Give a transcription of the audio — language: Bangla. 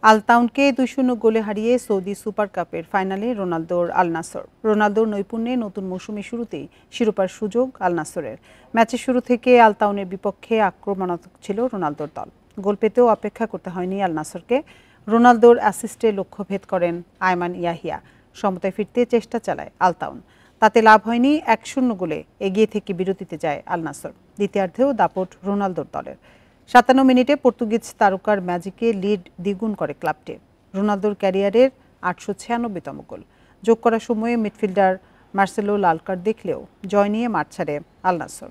আলতাউনকে ২-০ গোলে হারিয়ে সৌদি সুপার কাপের ফাইনালে রোনালদোর আল নাসর। রোনালদোর নৈপুণ্যে নতুন মৌসুমের শুরুতেই শিরোপার সুযোগ আল নাসরের। ম্যাচের শুরু থেকে আলতাউনের বিপক্ষে আক্রমণাত্মক ছিল রোনালদোর দল। গোল পেতেও অপেক্ষা করতে হয়নি আল নাসরকে। রোনালদোর অ্যাসিস্টে লক্ষ্য ভেদ করেন আয়মান ইয়াহিয়া। সমতায় ফিরতে চেষ্টা চালায় আলতাউন। তাতে লাভ হয়নি। ১-০ গোলে এগিয়ে থেকে বিরতিতে যায় আল নাসর। দ্বিতীয়ার্ধেও দাপট রোনালদোর দলের। ৫৭ মিনিটে পর্তুগিজ তারকার ম্যাজিকে লিড দ্বিগুণ করে ক্লাবটি। রোনালদোর ক্যারিয়ারের ৮৯৬তম গোল। যোগ করার সময়ে মিডফিল্ডার মার্সেলো লাল কার্ড দেখলেও জয় নিয়ে মাঠ ছাড়ে আল নাসর।